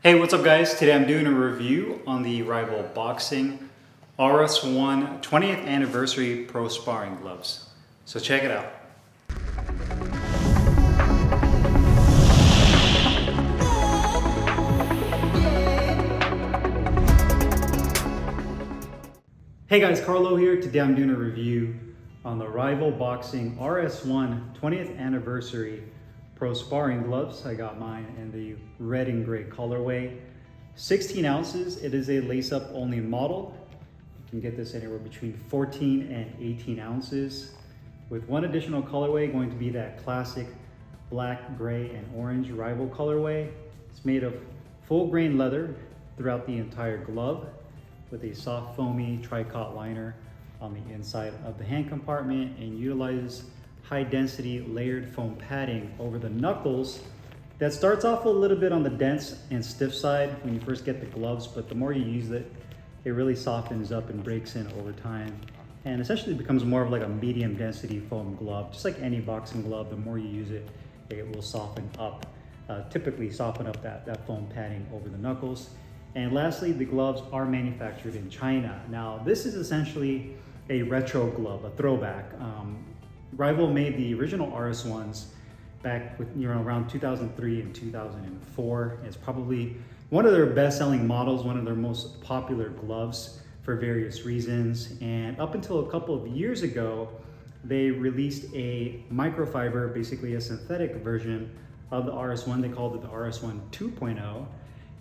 Hey, what's up guys? Today I'm doing a review on the Rival Boxing RS1 20th Anniversary Pro Sparring Gloves. So check it out. Hey guys, Carlo here. Today I'm doing a review on the Rival Boxing RS1 20th Anniversary Pro Sparring Gloves. I got mine in the red and gray colorway. 16 ounces. It is a lace-up only model. You can get this anywhere between 14 and 18 ounces. With one additional colorway going to be that classic black, gray, and orange Rival colorway. It's made of full grain leather throughout the entire glove with a soft foamy tricot liner on the inside of the hand compartment, and utilizes high density layered foam padding over the knuckles that starts off a little bit on the dense and stiff side when you first get the gloves, but the more you use it, it really softens up and breaks in over time and essentially becomes more of like a medium density foam glove. Just like any boxing glove, the more you use it, it will soften up, typically soften up that foam padding over the knuckles. And lastly, the gloves are manufactured in China. Now, this is essentially a retro glove, a throwback. Rival made the original RS1s back with around 2003 and 2004. It's probably one of their best-selling models, one of their most popular gloves for various reasons. And up until a couple of years ago, they released a microfiber, basically a synthetic version of the RS1. They called it the RS1 2.0.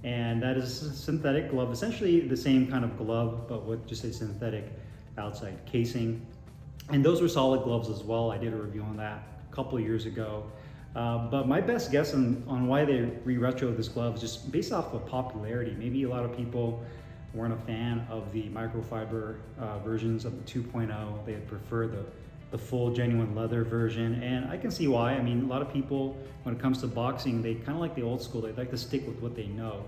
And that is a synthetic glove, essentially the same kind of glove, but with just a synthetic outside casing. And those were solid gloves as well. I did a review on that a couple of years ago. But my best guess on why they re-retro this glove is just based off of popularity. Maybe a lot of people weren't a fan of the microfiber versions of the 2.0. They would prefer the full genuine leather version. And I can see why. I mean, a lot of people, when it comes to boxing, they kind of like the old school. They like to stick with what they know.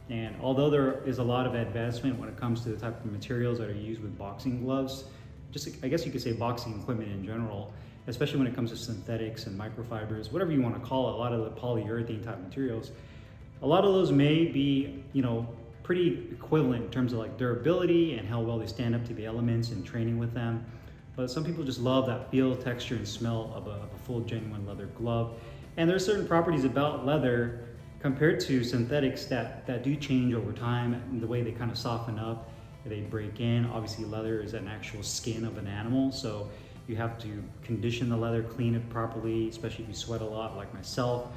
And although there is a lot of advancement when it comes to the type of materials that are used with boxing gloves, just I guess you could say boxing equipment in general, especially when it comes to synthetics and microfibers, whatever you want to call it, a lot of the polyurethane type materials, a lot of those may be, pretty equivalent in terms of like durability and how well they stand up to the elements and training with them. But some people just love that feel, texture, and smell of a full genuine leather glove. And there are certain properties about leather compared to synthetics that do change over time, and the way they kind of soften up, they break in. Obviously leather is an actual skin of an animal, so you have to condition the leather, clean it properly, especially if you sweat a lot like myself.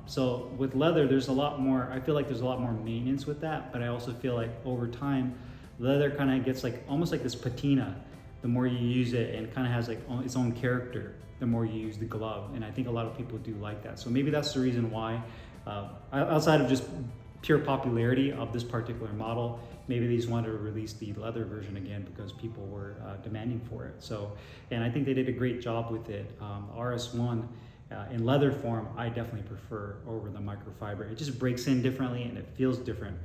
So with leather, there's a lot more, I feel like there's a lot more maintenance with that, but I also feel like over time, leather kind of gets like almost like this patina the more you use it, and kind of has like its own character the more you use the glove. And I think a lot of people do like that. So maybe that's the reason why, outside of just pure popularity of this particular model, maybe they just wanted to release the leather version again because people were demanding for it. So, and I think they did a great job with it. RS1 in leather form, I definitely prefer over the microfiber. It just breaks in differently and it feels different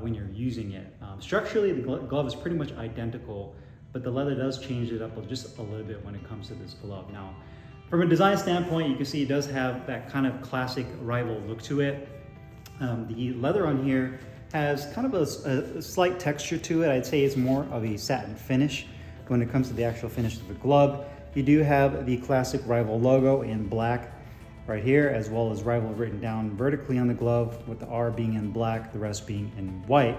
when you're using it. Structurally, the glove is pretty much identical, but the leather does change it up just a little bit when it comes to this glove. Now, from a design standpoint, you can see it does have that kind of classic Rival look to it. The leather on here has kind of a slight texture to it. I'd say it's more of a satin finish when it comes to the actual finish of the glove. You do have the classic Rival logo in black right here, as well as Rival written down vertically on the glove, with the R being in black, the rest being in white.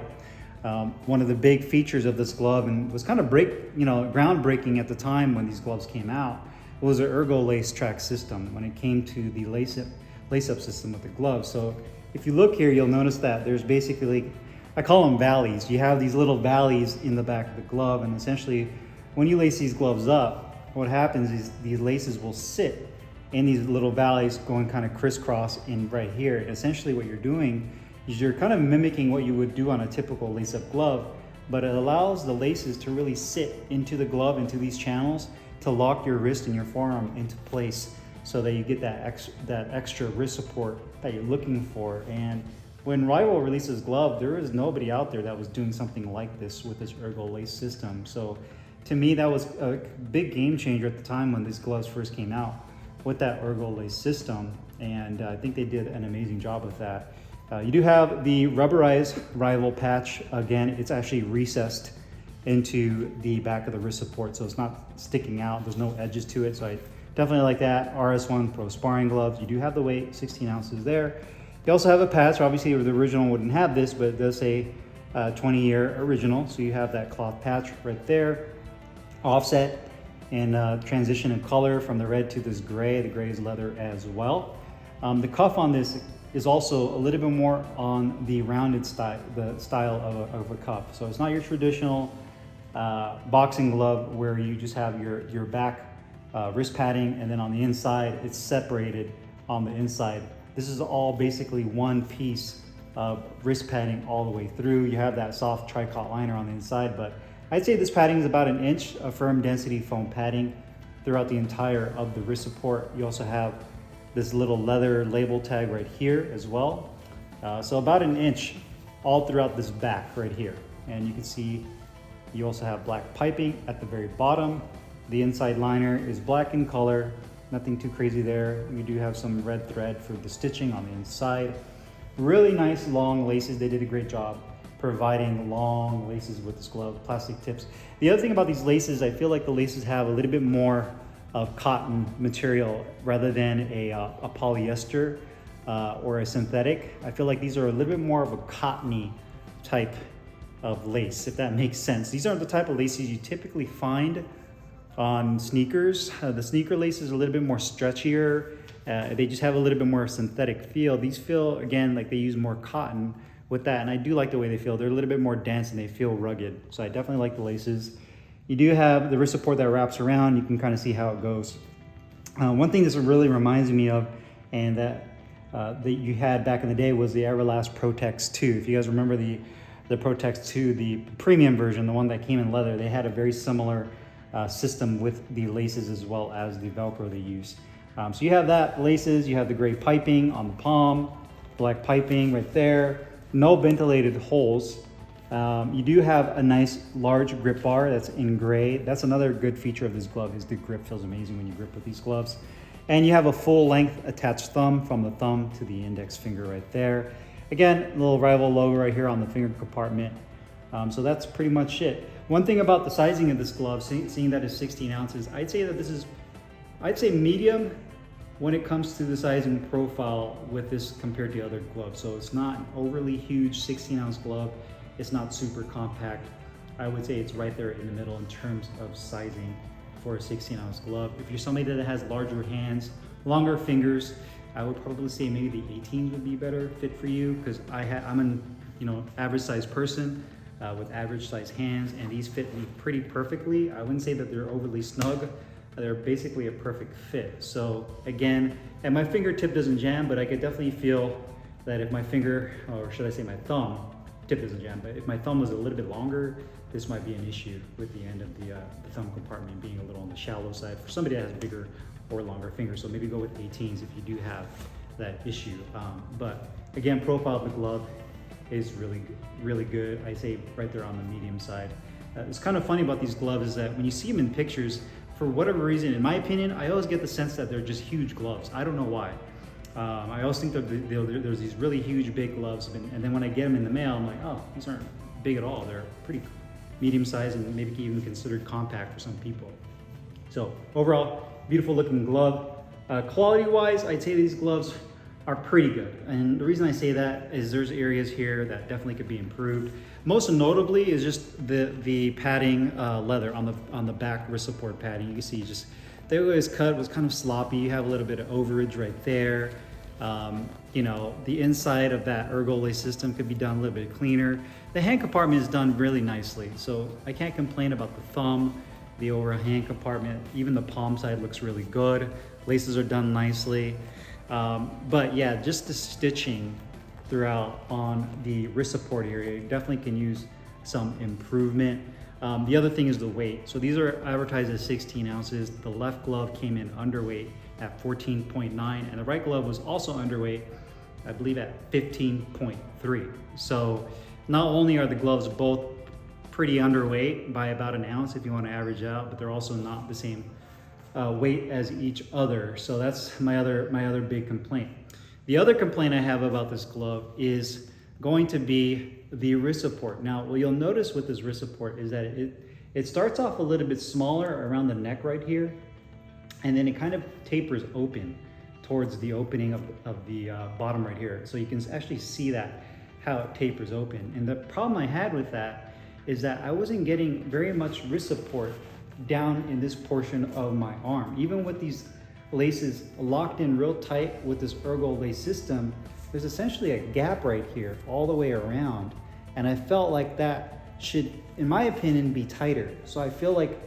One of the big features of this glove, and was kind of groundbreaking at the time when these gloves came out, was the ergo lace track system when it came to the lace-up system with the glove. So if you look here, you'll notice that there's basically, I call them valleys. You have these little valleys in the back of the glove, and essentially when you lace these gloves up, what happens is these laces will sit in these little valleys going kind of crisscross in right here. And essentially what you're doing is you're kind of mimicking what you would do on a typical lace-up glove, but it allows the laces to really sit into the glove, into these channels, to lock your wrist and your forearm into place so that you get that extra wrist support that you're looking for. And when Rival released this glove, there was nobody out there that was doing something like this with this ergo lace system. So to me, that was a big game changer at the time when these gloves first came out with that ergo lace system. And I think they did an amazing job with that. You do have the rubberized rival patch. Again, it's actually recessed into the back of the wrist support, so it's not sticking out. There's no edges to it, so I definitely like that. RS1 Pro Sparring Gloves. You do have the weight, 16 ounces there. You also have a patch. Obviously, the original wouldn't have this, but it does say 20-year original, so you have that cloth patch right there. Offset and transition in color from the red to this gray. The gray is leather as well. The cuff on this is also a little bit more on the rounded style, the style of a cuff. So it's not your traditional boxing glove where you just have your back wrist padding, and then on the inside it's separated on the inside. This is all basically one piece of wrist padding all the way through. You have that soft tricot liner on the inside, but I'd say this padding is about 1 inch of firm density foam padding throughout the entire of the wrist support. You also have this little leather label tag right here as well. So about 1 inch all throughout this back right here. And you can see you also have black piping at the very bottom. The inside liner is black in color, nothing too crazy there. You do have some red thread for the stitching on the inside. Really nice long laces. They did a great job providing long laces with this glove, plastic tips. The other thing about these laces, I feel like the laces have a little bit more of cotton material rather than a polyester or a synthetic. I feel like these are a little bit more of a cottony type of lace, if that makes sense. These aren't the type of laces you typically find on sneakers. The sneaker lace is a little bit more stretchier. They just have a little bit more synthetic feel. These feel, again, like they use more cotton with that, and I do like the way they feel. They're a little bit more dense and they feel rugged, so I definitely like the laces. You do have the wrist support that wraps around. You can kind of see how it goes. One thing this really reminds me of, and that you had back in the day, was the Everlast Protex 2. If you guys remember the Protex 2, the premium version, the one that came in leather, they had a very similar system with the laces as well as the Velcro they use. So you have that laces, you have the gray piping on the palm, black piping right there, no ventilated holes. You do have a nice large grip bar that's in gray. That's another good feature of this glove, is the grip feels amazing when you grip with these gloves. And you have a full length attached thumb from the thumb to the index finger right there. Again, a little Rival logo right here on the finger compartment. So that's pretty much it. One thing about the sizing of this glove, seeing that it's 16 ounces, I'd say that this is, I'd say medium when it comes to the sizing profile with this compared to other gloves. So it's not an overly huge 16-ounce glove. It's not super compact. I would say it's right there in the middle in terms of sizing for a 16-ounce glove. If you're somebody that has larger hands, longer fingers, I would probably say maybe the 18s would be better fit for you, because I'm an average size person with average size hands, and these fit me pretty perfectly. I wouldn't say that they're overly snug. They're basically a perfect fit. So again, and my fingertip doesn't jam, but I could definitely feel that if my finger, or should I say my thumb, tip doesn't jam, but if my thumb was a little bit longer, this might be an issue with the end of the thumb compartment being a little on the shallow side for somebody that has bigger or longer fingers. So maybe go with 18s if you do have that issue. But again, profile of the glove is really good. I say right there on the medium side. It's kind of funny about these gloves is that when you see them in pictures, for whatever reason, in my opinion, I always get the sense that they're just huge gloves. I don't know why. I always think that there's these really huge, big gloves, and then when I get them in the mail, I'm like, oh, these aren't big at all. They're pretty medium-sized and maybe even considered compact for some people. So overall, beautiful looking glove. Quality-wise, I'd say these gloves are pretty good. And the reason I say that is there's areas here that definitely could be improved. Most notably is just the padding leather on the back wrist support padding. You can see just the way it was cut was kind of sloppy. You have a little bit of overage right there. The inside of that ergo lace system could be done a little bit cleaner. The hand compartment is done really nicely, so I can't complain about the thumb, the overhand compartment. Even the palm side looks really good. Laces are done nicely. But yeah, just the stitching throughout on the wrist support area definitely can use some improvement. The other thing is the weight. So these are advertised as 16 ounces. The left glove came in underweight at 14.9, and the right glove was also underweight, I believe, at 15.3. So not only are the gloves both pretty underweight by about an ounce if you want to average out, but they're also not the same weight as each other. So that's my other big complaint. The other complaint I have about this glove is going to be the wrist support. Now, what you'll notice with this wrist support is that it starts off a little bit smaller around the neck right here, and then it kind of tapers open towards the opening of the bottom right here. So you can actually see that, how it tapers open. And the problem I had with that is that I wasn't getting very much wrist support down in this portion of my arm. Even with these laces locked in real tight with this ergo lace system, there's essentially a gap right here all the way around. And I felt like that should, in my opinion, be tighter. So I feel like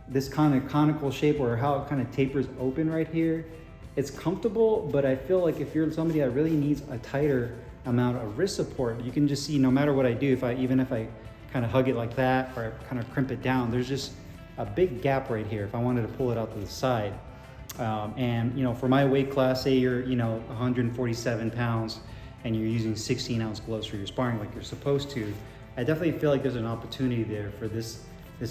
this kind of conical shape, or how it kind of tapers open right here, it's comfortable, but I feel like if you're somebody that really needs a tighter amount of wrist support, you can just see no matter what I do, even if I kind of hug it like that or I kind of crimp it down, there's just a big gap right here if I wanted to pull it out to the side. And for my weight class, say you're 147 pounds and you're using 16-ounce gloves for your sparring like you're supposed to, I definitely feel like there's an opportunity there for this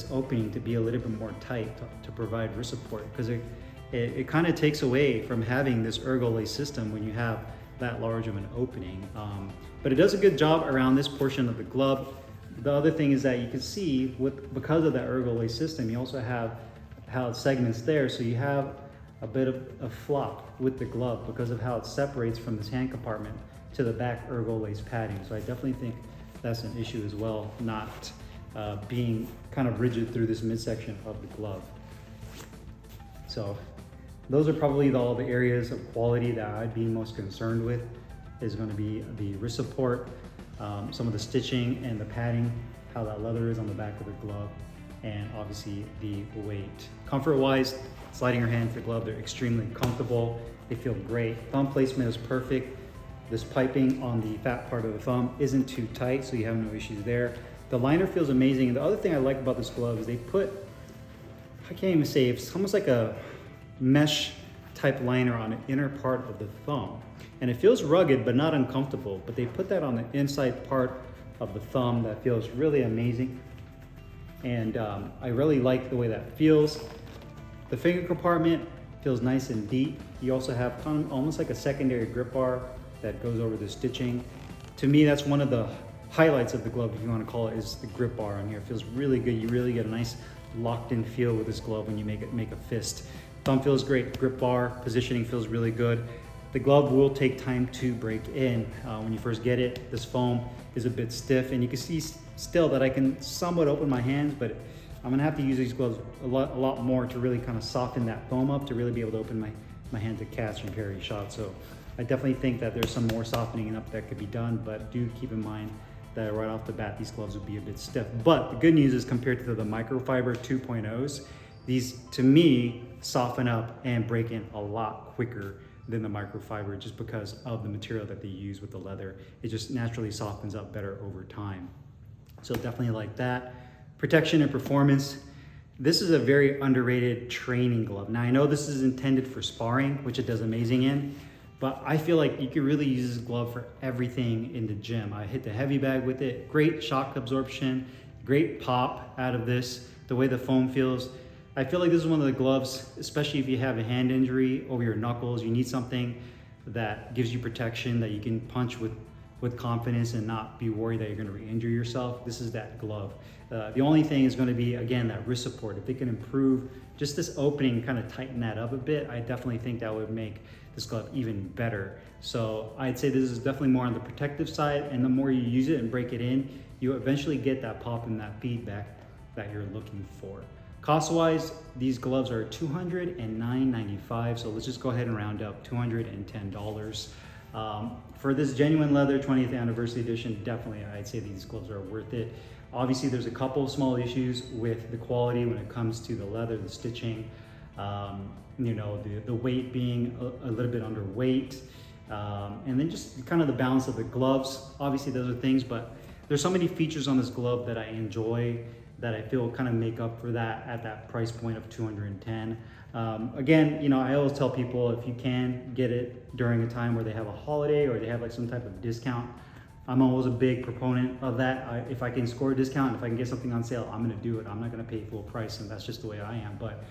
opening to be a little bit more tight to provide wrist support, because it kind of takes away from having this ergo lace system when you have that large of an opening. But it does a good job around this portion of the glove. The other thing is that you can see because of that ergo lace system, you also have how it segments there, so you have a bit of a flop with the glove because of how it separates from this hand compartment to the back ergo lace padding. So I definitely think that's an issue as well, not being kind of rigid through this midsection of the glove. So those are probably all the areas of quality that I'd be most concerned with, is going to be the wrist support, some of the stitching and the padding, how that leather is on the back of the glove, and obviously the weight. Comfort-wise, sliding your hand into the glove, they're extremely comfortable. They feel great. Thumb placement is perfect. This piping on the fat part of the thumb isn't too tight, so you have no issues there. The liner feels amazing. And the other thing I like about this glove is they put, I can't even say, it's almost like a mesh type liner on the inner part of the thumb. And it feels rugged, but not uncomfortable. But they put that on the inside part of the thumb that feels really amazing. And I really like the way that feels. The finger compartment feels nice and deep. You also have kind of almost like a secondary grip bar that goes over the stitching. To me, that's one of the highlights of the glove, if you want to call it, is the grip bar on here. It feels really good. You really get a nice locked in feel with this glove when you make a fist. Thumb feels great, grip bar, positioning feels really good. The glove will take time to break in. When you first get it, this foam is a bit stiff, and you can see still that I can somewhat open my hands, but I'm gonna have to use these gloves a lot more to really kind of soften that foam up to really be able to open my hand to catch and parry shots. So I definitely think that there's some more softening up that could be done, but do keep in mind that right off the bat, these gloves would be a bit stiff. But the good news is, compared to the microfiber 2.0s, these, to me, soften up and break in a lot quicker than the microfiber, just because of the material that they use with the leather. It just naturally softens up better over time. So definitely like that. Protection and performance. This is a very underrated training glove. Now I know this is intended for sparring, which it does amazing in, but I feel like you could really use this glove for everything in the gym. I hit the heavy bag with it, great shock absorption, great pop out of this, the way the foam feels. I feel like this is one of the gloves, especially if you have a hand injury over your knuckles, you need something that gives you protection, that you can punch with confidence and not be worried that you're going to re-injure yourself. This is that glove. The only thing is going to be, again, that wrist support. If they can improve just this opening, kind of tighten that up a bit, I definitely think that would make this glove even better. So I'd say this is definitely more on the protective side, and the more you use it and break it in, you eventually get that pop and that feedback that you're looking for. Cost-wise, these gloves are $209.95, so let's just go ahead and round up, $210. For this genuine leather 20th anniversary edition, definitely I'd say these gloves are worth it. Obviously, there's a couple of small issues with the quality when it comes to the leather, the stitching, the weight being a little bit underweight, and then just kind of the balance of the gloves. Obviously, those are things, but there's so many features on this glove that I enjoy, that I feel kind of make up for that at that price point of $210. Again, I always tell people, if you can get it during a time where they have a holiday or they have like some type of discount, I'm always a big proponent of that. If I can score a discount, if I can get something on sale, I'm gonna do it. I'm not gonna pay full price, and that's just the way I am. But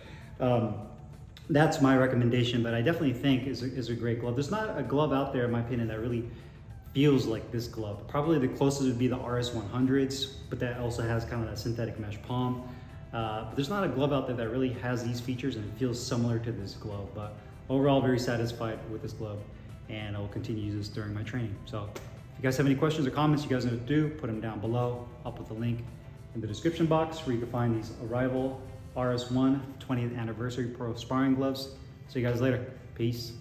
that's my recommendation, but I definitely think is a great glove. There's not a glove out there, in my opinion, that really feels like this glove. Probably the closest would be the RS100s, but that also has kind of that synthetic mesh palm. But there's not a glove out there that really has these features and it feels similar to this glove. But overall, very satisfied with this glove, and I will continue to use this during my training. So if you guys have any questions or comments, you guys know what to do, put them down below. I'll put the link in the description box where you can find these Arrival RS1 20th Anniversary Pro Sparring Gloves. See you guys later. Peace.